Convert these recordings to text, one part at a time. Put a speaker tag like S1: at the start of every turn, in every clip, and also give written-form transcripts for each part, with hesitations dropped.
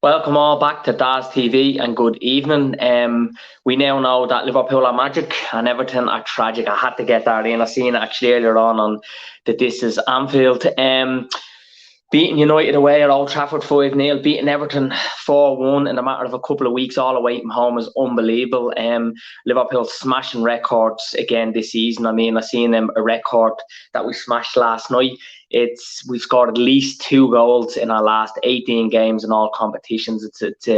S1: Welcome all back to DAS TV and good evening. We now know that Liverpool are magic and Everton are tragic. I had to get that in. I seen it actually earlier on the This Is Anfield. Beating United away at Old Trafford 5-0, beating Everton 4-1 in a matter of a couple of weeks all away from home is unbelievable. Liverpool smashing records again this season. I mean, I seen them a record that we smashed last night. We've scored at least 2 goals in our last 18 games in all competitions. It's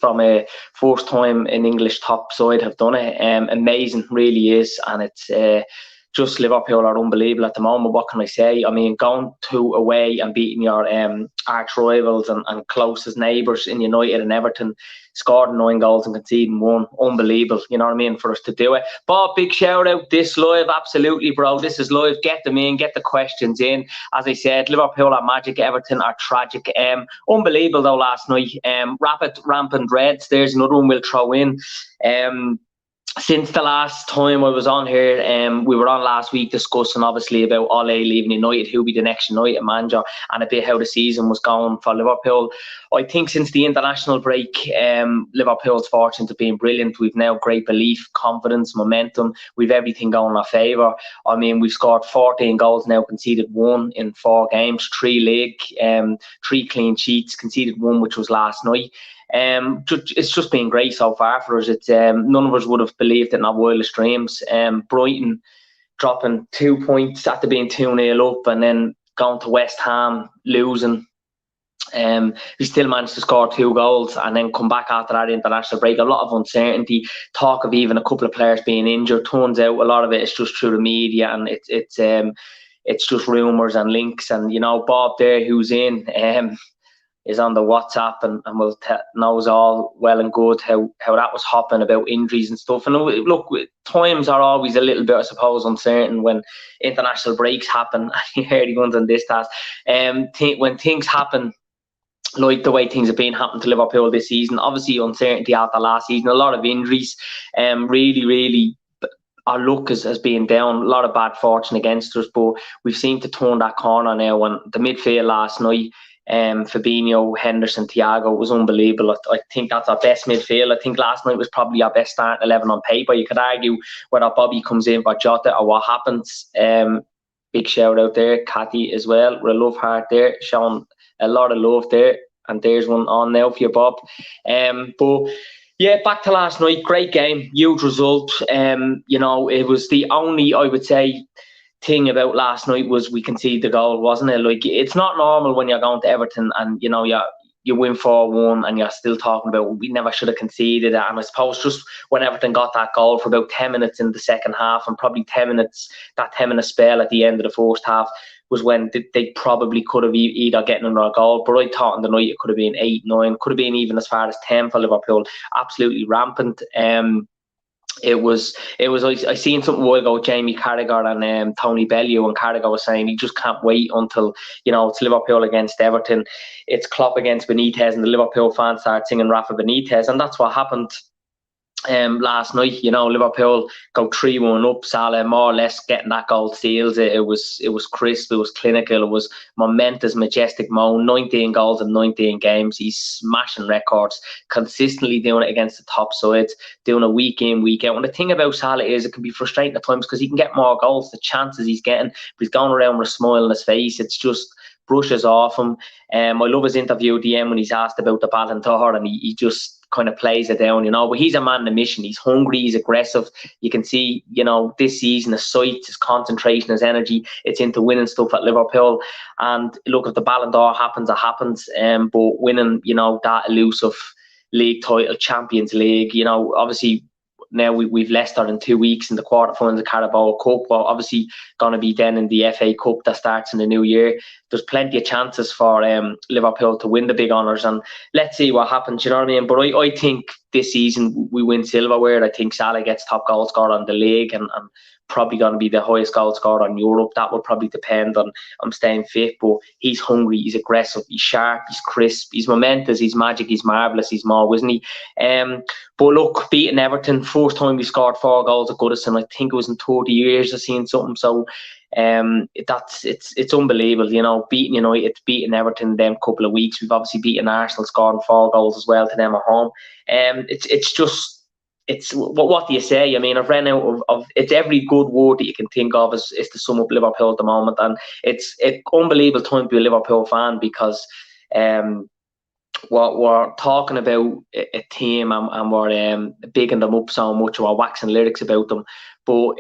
S1: from a first time an English top side have done it. Amazing, really is, and it's just Liverpool are unbelievable at the moment. What can I say? I mean, going to away and beating your arch rivals and closest neighbours in United and Everton, scoring 9 goals and conceding 1, unbelievable. You know what I mean? For us to do it. Bob, big shout out. This live, absolutely, bro. This is live. Get them in, get the questions in. As I said, Liverpool are magic, Everton are tragic. Unbelievable though last night. Rapid, rampant Reds. There's another one we'll throw in. Since the last time I was on here, we were on last week discussing obviously about Ole leaving United, who'll be the next United manager, and a bit how the season was going for Liverpool. I think since the international break, Liverpool's fortunes have been brilliant. We've now great belief, confidence, momentum. We've everything going in our favour. I mean, we've scored 14 goals now, conceded 1 in 4 games, 3 league, 3 clean sheets, conceded 1, which was last night. It's just been great so far for us. It's none of us would have believed it in our wildest dreams. Brighton dropping 2 points after being 2-0 up and then going to West Ham, losing. We still managed to score 2 goals and then come back after that international break. A lot of uncertainty, talk of even a couple of players being injured. Turns out a lot of it is just through the media, and it's just rumours and links. And you know, Bob there, who's in, is on the WhatsApp and knows all well and good how that was hopping about injuries and stuff. And look, times are always a little bit, I suppose, uncertain when international breaks happen. You hear the ones on this task. When things happen, like the way things have been happening to Liverpool this season, obviously uncertainty after last season, a lot of injuries, really our luck has been down, a lot of bad fortune against us, but we've seemed to turn that corner now. When the midfield last night, Fabinho, Henderson, Thiago was unbelievable. I think that's our best midfield. I think last night was probably our best starting 11 on paper. You could argue whether Bobby comes in for Jota or what happens. Big shout out there, Cathy as well, with a love heart there, showing a lot of love there. And there's one on now for you, Bob. But yeah, back to last night, great game, huge result. You know, it was the only, I would say, thing about last night was we conceded the goal, wasn't it? Like, it's not normal when you're going to Everton and you know you win 4-1 and you're still talking about we never should have conceded it. And I suppose just when Everton got that goal for about 10 minutes in the second half and probably 10 minutes, that 10-minute spell at the end of the first half was when they probably could have either getting another goal. But I thought in the night it could have been 8, 9, could have been even as far as 10 for Liverpool. Absolutely rampant. I seen something a while ago, Jamie Carragher and Tony Bellew, and Carragher was saying he just can't wait until, you know, it's Liverpool against Everton, it's Klopp against Benitez, and the Liverpool fans start singing Rafa Benitez, and that's what happened last night. You know, Liverpool go 3-1 up, Salah more or less getting that goal seals it. It was crisp, it was clinical, it was momentous, majestic Mo, 19 goals in 19 games. He's smashing records, consistently doing it against the top sides, doing it week in, week out. And the thing about Salah is it can be frustrating at times because he can get more goals, the chances he's getting, but he's going around with a smile on his face. It's just brushes off him. I love his interview at the end when he's asked about the Ballon d'Or, and he just kind of plays it down, you know. But he's a man on a mission. He's hungry, he's aggressive. You can see, you know, this season his sight, his concentration, his energy, it's into winning stuff at Liverpool. And look, if the Ballon d'Or happens, it happens. But winning, you know, that elusive league title, Champions League, you know, obviously now we've Leicester in 2 weeks in the quarterfinals of Carabao Cup. Well, obviously going to be then in the FA Cup that starts in the new year. There's plenty of chances for Liverpool to win the big honours, and let's see what happens. You know what I mean? But I think this season we win silverware. I think Salah gets top goal scorer on the league and probably going to be the highest goal scorer in Europe. That will probably depend on staying fit, but he's hungry, he's aggressive, he's sharp, he's crisp, he's momentous, he's magic, he's marvellous, he's more, isn't he? But look, beating Everton, first time we scored 4 goals at Goodison, I think it was in 30 years I've seen something. So It's unbelievable, you know, beating United, beating Everton them couple of weeks. We've obviously beaten Arsenal, scoring 4 goals as well to them at home. It's just it's what do you say? I mean, I've ran out of it's every good word that you can think of is to sum up Liverpool at the moment, and it's an unbelievable time to be a Liverpool fan because we're talking about a team and we're bigging them up so much, we're waxing lyrics about them, but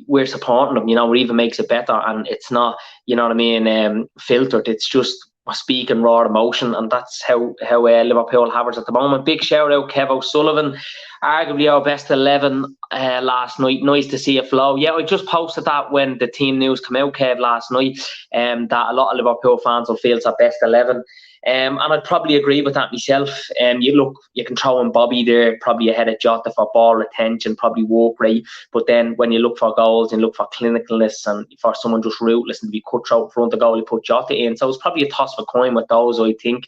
S1: we're supporting them, you know, it even makes it better, and it's not, you know what I mean, filtered. It's just we're speaking raw emotion, and that's how Liverpool have it at the moment. Big shout out Kev O'Sullivan, arguably our best 11 last night. Nice to see it flow. Yeah, I just posted that when the team news came out, Kev, last night, that a lot of Liverpool fans will feel it's our best 11. And I'd probably agree with that myself. You can throw in Bobby there, probably ahead of Jota for ball retention, probably work rate. But then when you look for goals and look for clinicalness and for someone just ruthless and to be cutthroat in front of the goal, you put Jota in. So it's probably a toss of a coin with those, I think.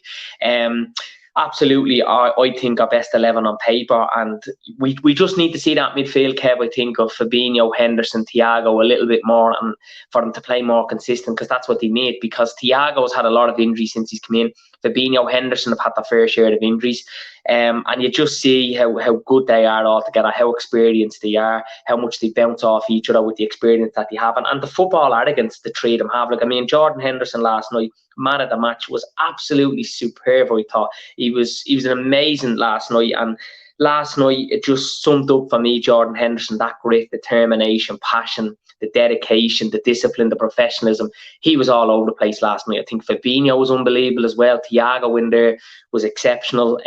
S1: Absolutely, I think our best 11 on paper, and we just need to see that midfield, Kev, I think, of Fabinho, Henderson, Thiago a little bit more, and for them to play more consistent, because that's what they need, because Thiago's had a lot of injuries since he's come in. Fabinho, Henderson have had their fair share of injuries, and you just see how good they are all together, how experienced they are, how much they bounce off each other with the experience that they have, and the football arrogance the three of them have. Like, I mean, Jordan Henderson last night, man of the match, was absolutely superb. I thought he was an amazing last night, and last night it just summed up for me Jordan Henderson, that grit, determination, passion, the dedication, the discipline, the professionalism. He was all over the place last night. I think Fabinho was unbelievable as well. Thiago in there was exceptional.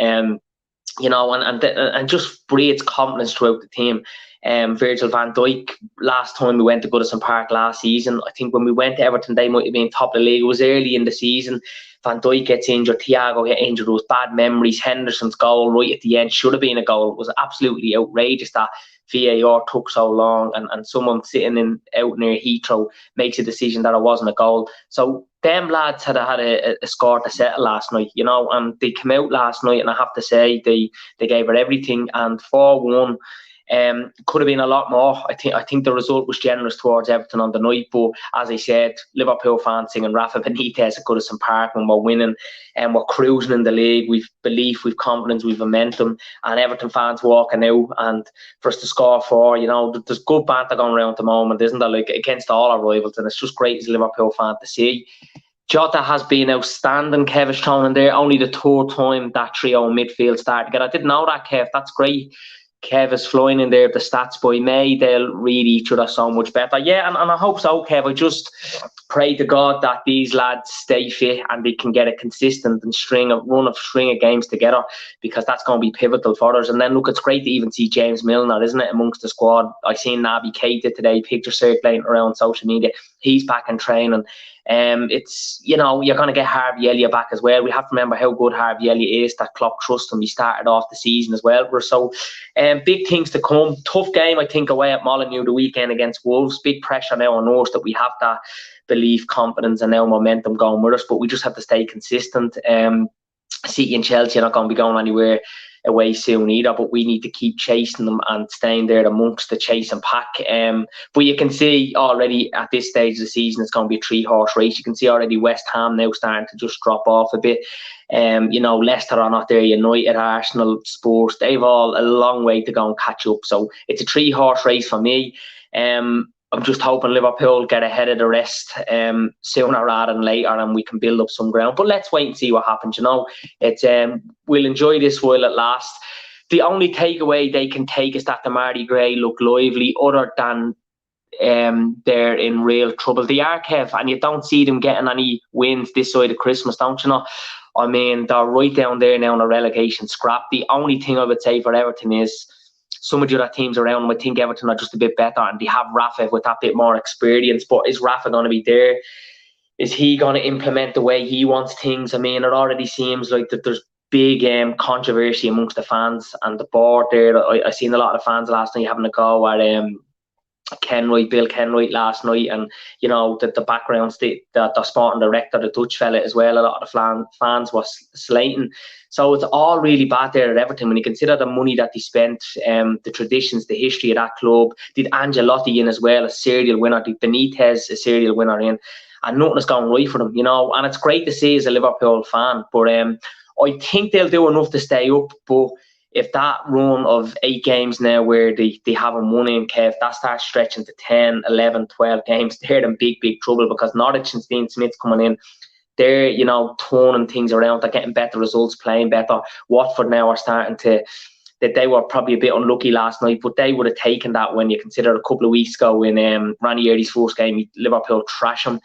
S1: You know, and just breeds confidence throughout the team. Virgil van Dijk, last time we went to Goodison Park last season, I think when we went to Everton, they might have been top of the league. It was early in the season. Van Dijk gets injured, Thiago gets injured. Those bad memories. Henderson's goal right at the end should have been a goal. It was absolutely outrageous that VAR took so long, and someone sitting out near Heathrow makes a decision that it wasn't a goal. So them lads had a score to settle last night, you know, and they came out last night, and I have to say they gave it everything, and 4-1. Could have been a lot more. I think the result was generous towards Everton on the night, but as I said, Liverpool fans singing Rafa Benitez at Goodison Park when we're winning and we're cruising in the league. We've belief, we've confidence, we've momentum, and Everton fans walking out and for us to score 4, you know, there's good banter going around at the moment, isn't there? Like, against all our rivals, and it's just great as a Liverpool fan to see. Jota has been outstanding. Kev is thrown in there. Only the 3rd time that trio in midfield started again. I didn't know that, Kev. That's great. Kev is flying in there. The stats by May, they'll read each other so much better. Yeah, and I hope so, Kev. I just pray to God that these lads stay fit and they can get a consistent and string of games together, because that's going to be pivotal for us. And then, look, it's great to even see James Milner, isn't it, amongst the squad. I seen Naby Keita today, picture circulating around social media. He's back in training. It's, you know, you're going to get Harvey Elliott back as well. We have to remember how good Harvey Elliott is, that Klopp trusts him. He started off the season as well. So big things to come. Tough game, I think, away at Molineux the weekend against Wolves. Big pressure now on us that we have that belief, confidence, and now momentum going with us, but we just have to stay consistent. City and Chelsea are not going to be going anywhere away soon either, but we need to keep chasing them and staying there amongst the chasing pack. But you can see already at this stage of the season it's going to be a 3-horse race. You can see already West Ham now starting to just drop off a bit. You know, Leicester are not there, United, Arsenal, Spurs, they've all a long way to go and catch up. So it's a 3-horse race for me. I'm just hoping Liverpool get ahead of the rest sooner rather than later, and we can build up some ground. But let's wait and see what happens. You know, it's we'll enjoy this while it lasts. The only takeaway they can take is that the Mardy Gray look lively, other than they're in real trouble. They are, Kev, and you don't see them getting any wins this side of Christmas, don't you know? I mean, they're right down there now in a relegation scrap. The only thing I would say for Everton is some of the other teams around them, I think Everton are just a bit better, and they have Rafa with that bit more experience. But is Rafa going to be there? Is he going to implement the way he wants things? I mean, it already seems like that there's big controversy amongst the fans and the board there. I seen a lot of fans last night having a go at Bill Kenwright last night, and the backgrounds, the sporting director, the Dutch fella as well. A lot of the fans was slating. So it's all really bad there at Everton when you consider the money that they spent, the traditions, the history of that club. Did Ancelotti in as well, a serial winner. Did Benitez, a serial winner in, and nothing is going right for them, And it's great to see as a Liverpool fan, but I think they'll do enough to stay up, but if that run of 8 games now where they haven't won in, Kev, that starts stretching to 10, 11, 12 games, they're in big trouble, because Norwich and Dean Smith's coming in. They're, turning things around. They're getting better results, playing better. Watford now are starting to, that they were probably a bit unlucky last night, but they would have taken that when you consider a couple of weeks ago in Ranieri's first game, Liverpool trash them.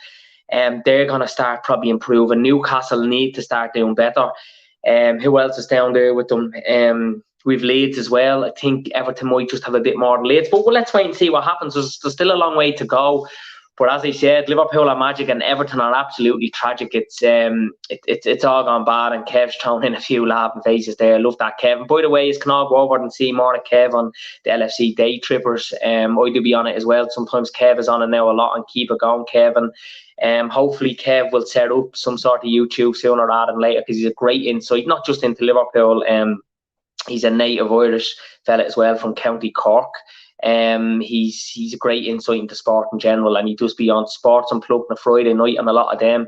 S1: They're going to start probably improving. Newcastle need to start doing better. Who else is down there with them? We've Leeds as well. I think Everton might just have a bit more than Leeds, but let's wait and see what happens. There's still a long way to go. But as I said, Liverpool are magic and Everton are absolutely tragic. It's all gone bad, and Kev's thrown in a few laughing faces there. I love that, Kev. And by the way, can all go over and see more of Kev on the LFC Day Trippers. I do be on it as well. Sometimes Kev is on it now a lot, and keep it going, Kev. And hopefully Kev will set up some sort of YouTube sooner rather than later, because he's a great insight, not just into Liverpool. He's a native Irish fella as well from County Cork. He's a great insight into sport in general, and he does be on Sports Unplugged on a Friday night, and a lot of them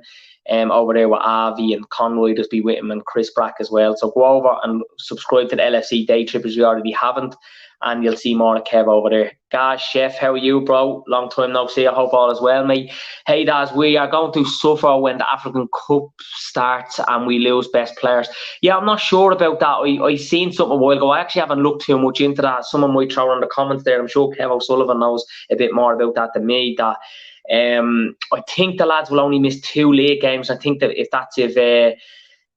S1: over there with Avi and Conroy does be with him, and Chris Brack as well. So go over and subscribe to the LFC Day Trip if you already haven't, and you'll see more of Kev over there. Guys, Chef, how are you, bro? Long time no see. I hope all is well, mate. Hey, Daz, we are going to suffer when the African Cup starts and we lose best players. Yeah, I'm not sure about that. I seen something a while ago. I actually haven't looked too much into that. Someone might throw in the comments there. I'm sure Kev O'Sullivan knows a bit more about that than me. That I think the lads will only miss 2 league games. I think that if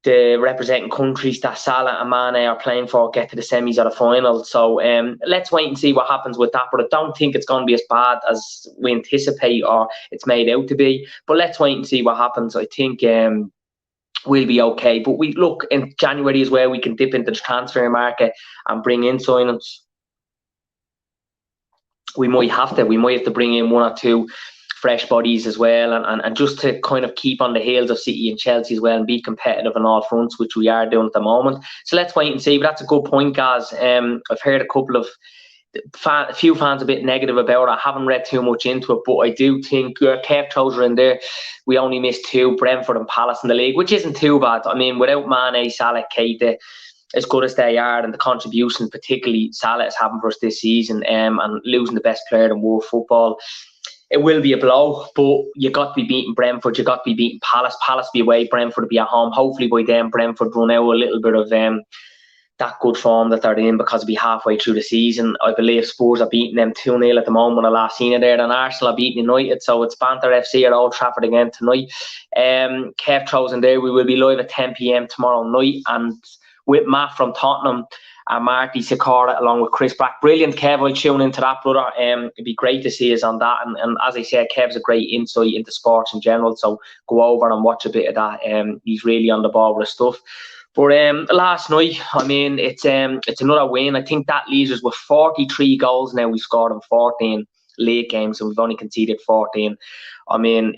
S1: the representing countries that Salah and Mane are playing for get to the semis or the final. So let's wait and see what happens with that. But I don't think it's going to be as bad as we anticipate or it's made out to be. But let's wait and see what happens. I think we'll be okay. But we look in January as well, we can dip into the transfer market and bring in signings. We might have to bring in 1 or 2 fresh bodies as well, and just to kind of keep on the heels of City and Chelsea as well and be competitive on all fronts, which we are doing at the moment. So let's wait and see. But that's a good point, guys. I've heard a few fans a bit negative about it. I haven't read too much into it, but I do think Kev Trouser in there. We only missed 2, Brentford and Palace in the league, which isn't too bad. I mean, without Mane, Salah, Keita, as good as they are, and the contributions particularly Salah is having for us this season, and losing the best player in world football, it will be a blow. But you got to be beating Brentford, you got to be beating Palace be away, Brentford be at home. Hopefully by then Brentford run out a little bit of that good form that they're in, because it'll be halfway through the season. I believe Spurs are beating them 2-0 at the moment. I last seen it there, and Arsenal are beating United, so it's Banter FC at Old Trafford again tonight. Kev throws in there, we will be live at 10 p.m. tomorrow night, and with Matt from Tottenham and Marty Sikora along with Chris Brack. Brilliant, Kev. I'll tune into that, brother. It'd be great to see us on that. And as I said, Kev's a great insight into sports in general, so go over and watch a bit of that. He's really on the ball with his stuff. But last night, I mean, it's another win. I think that leaves us with 43 goals now. We scored in 14 league games, and we've only conceded 14. I mean,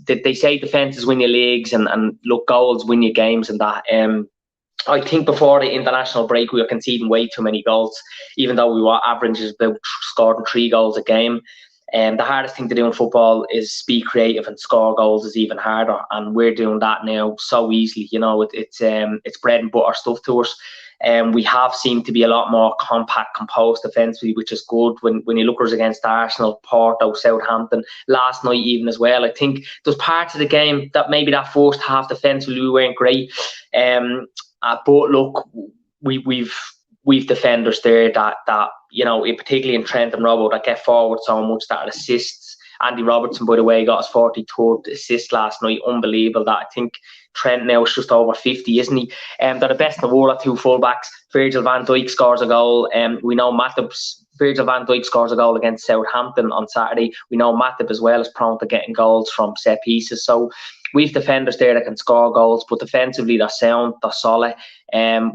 S1: they say defences win your leagues, and look, goals win your games, and that. I think before the international break, we were conceding way too many goals, even though we were averaging about scoring 3 goals a game. The hardest thing to do in football is be creative, and score goals is even harder. And we're doing that now so easily. You know, it's bread and butter stuff to us. We have seemed to be a lot more compact, composed defensively, which is good. When you look at us against Arsenal, Porto, Southampton, last night even as well, I think there's parts of the game that maybe that first half defensively we weren't great. But look, we've defenders there that you know, particularly in Trent and Robbo, that get forward so much, that assists. Andy Robertson, by the way, got his 43rd assist last night. Unbelievable that. I think Trent now is just over 50, isn't he? They're the best in the world at 2 fullbacks. Virgil van Dijk scores a goal. We know Virgil van Dijk scores a goal against Southampton on Saturday. We know Matip as well is prone to getting goals from set pieces. So we've defenders there that can score goals, but defensively they're sound, they're solid.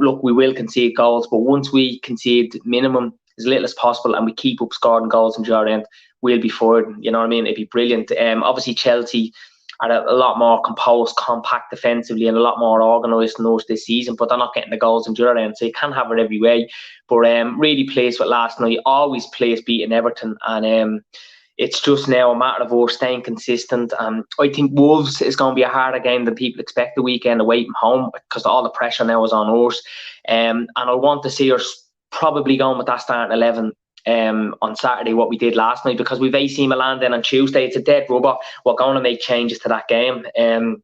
S1: Look, we will concede goals, but once we concede minimum as little as possible and we keep up scoring goals in your end, we'll be forward. You know what I mean? It'd be brilliant. Obviously Chelsea are a lot more composed, compact defensively, and a lot more organised than us this season, but they're not getting the goals in the other end, so you can't have it every way. But really pleased with last night. Always pleased beating Everton, and it's just now a matter of us staying consistent. I think Wolves is going to be a harder game than people expect the weekend away from home, because all the pressure now is on us. And I want to see us probably going with that starting 11 on Saturday, what we did last night, because we've AC Milan then on Tuesday. It's a dead rubber. We're going to make changes to that game, and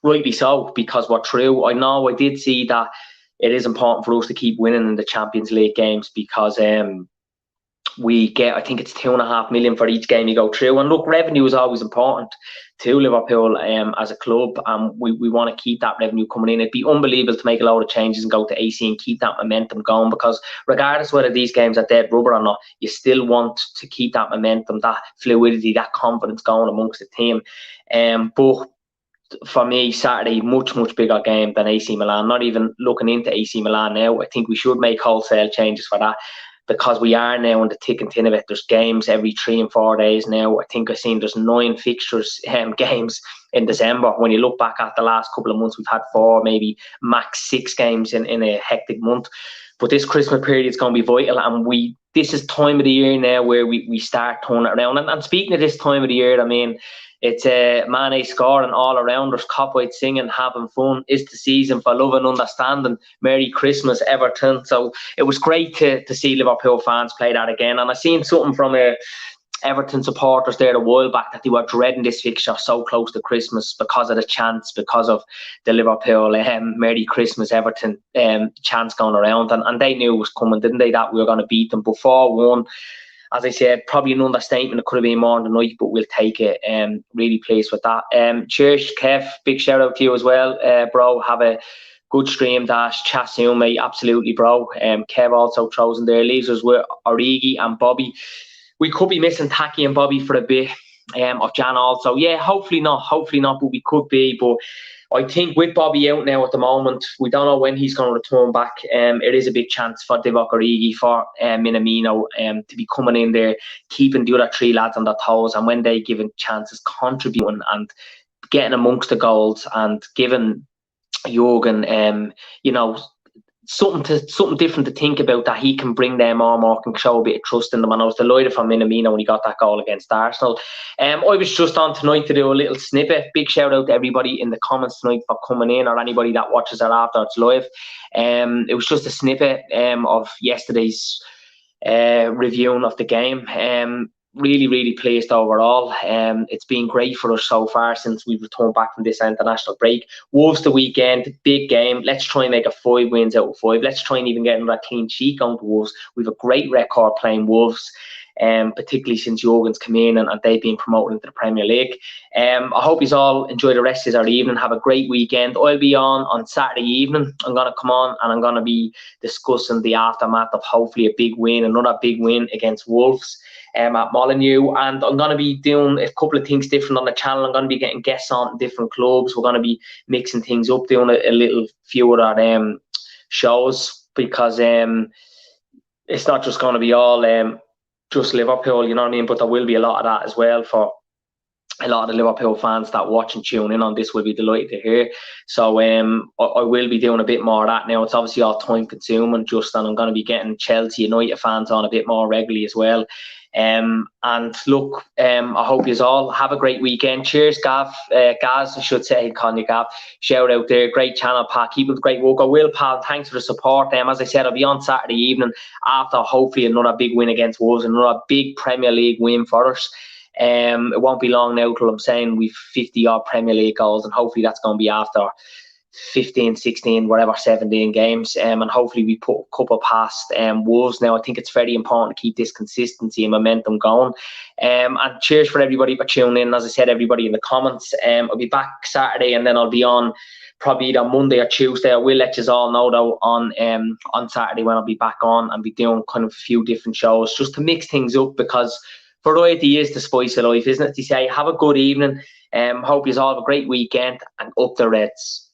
S1: rightly so, because we're through. I did see that it is important for us to keep winning in the Champions League games, because we get, I think it's 2.5 million for each game you go through. And look, revenue is always important to Liverpool as a club, and we want to keep that revenue coming in. It'd be unbelievable to make a load of changes and go to AC and keep that momentum going, because regardless whether these games are dead rubber or not, you still want to keep that momentum, that fluidity, that confidence going amongst the team. But for me, Saturday, much bigger game than AC Milan. Not even looking into AC Milan now. I think we should make wholesale changes for that, because we are now in the thick and thin of it. There's games every 3 and 4 days now. I think I've seen there's 9 fixtures, games in December. When you look back at the last couple of months, we've had 4, maybe max 6 games in a hectic month. But this Christmas period is going to be vital, and this is time of the year now where we start turning it around. And speaking of this time of the year, I mean, it's Mane scoring all around us, copyright singing, having fun. It's the season for love and understanding. Merry Christmas, Everton. So it was great to see Liverpool fans play that again. And I seen something from Everton supporters there a while back, that they were dreading this fixture so close to Christmas because of the chants, because of the Liverpool Merry Christmas Everton chants going around. And they knew it was coming, didn't they, that we were going to beat them. But 4-1, as I said, probably an understatement. It could have been more on the night, but we'll take it. Really pleased with that. Cheers, Kev. Big shout out to you as well, bro. Have a good stream, Dash. Chat soon, mate. Absolutely, bro. Kev also throws in there. Leaves us with Origi and Bobby. We could be missing Taki and Bobby for a bit of Jan also. Yeah, hopefully not, but we could be. But I think with Bobby out now at the moment, we don't know when he's going to return back. It is a big chance for Divock Origi, for Minamino to be coming in there, keeping the other 3 lads on their toes, and when they given chances, contributing and getting amongst the goals, and giving Jurgen, something different to think about, that he can bring them on more, can show a bit of trust in them. And I was delighted for Minamino when he got that goal against Arsenal. I was just on tonight to do a little snippet. Big shout out to everybody in the comments tonight for coming in, or anybody that watches it after it's live. It was just a snippet of yesterday's reviewing of the game. Really pleased overall. It's been great for us so far since we've returned back from this international break. Wolves the weekend, big game. Let's try and make a 5 wins out of 5. Let's try and even get another clean sheet going to Wolves. We've a great record playing Wolves, particularly since Jurgen's come in and they've been promoted into the Premier League. I hope you all enjoy the rest of our evening. Have a great weekend. I'll be on Saturday evening. I'm going to come on and I'm going to be discussing the aftermath of hopefully a big win, another big win against Wolves at Molineux. And I'm going to be doing a couple of things different on the channel. I'm going to be getting guests on different clubs. We're going to be mixing things up, doing a little few other shows, because it's not just going to be all just Liverpool, you know what I mean? But there will be a lot of that as well for a lot of the Liverpool fans that watch and tune in on this. Will be delighted to hear. So I will be doing a bit more of that now. It's obviously all time consuming, and I'm going to be getting Chelsea United fans on a bit more regularly as well. And look, I hope you all have a great weekend. Cheers, Gav. Gaz, I should say, calling you Gav. Shout out there. Great channel, Pat. Keep up the great work. I will, pal. Thanks for the support. As I said, I'll be on Saturday evening after hopefully another big win against Wolves, another big Premier League win for us. It won't be long now till I'm saying we've 50 odd Premier League goals, and hopefully that's going to be after 15, 16, whatever, 17 games. And hopefully we put a couple past Wolves now. I think it's very important to keep this consistency and momentum going. And cheers for everybody for tuning in. As I said, everybody in the comments. I'll be back Saturday, and then I'll be on probably either Monday or Tuesday. I will let you all know though on Saturday when I'll be back on and be doing kind of a few different shows just to mix things up, because variety is the spice of life, isn't it? To say, have a good evening. Hope you all have a great weekend, and up the Reds.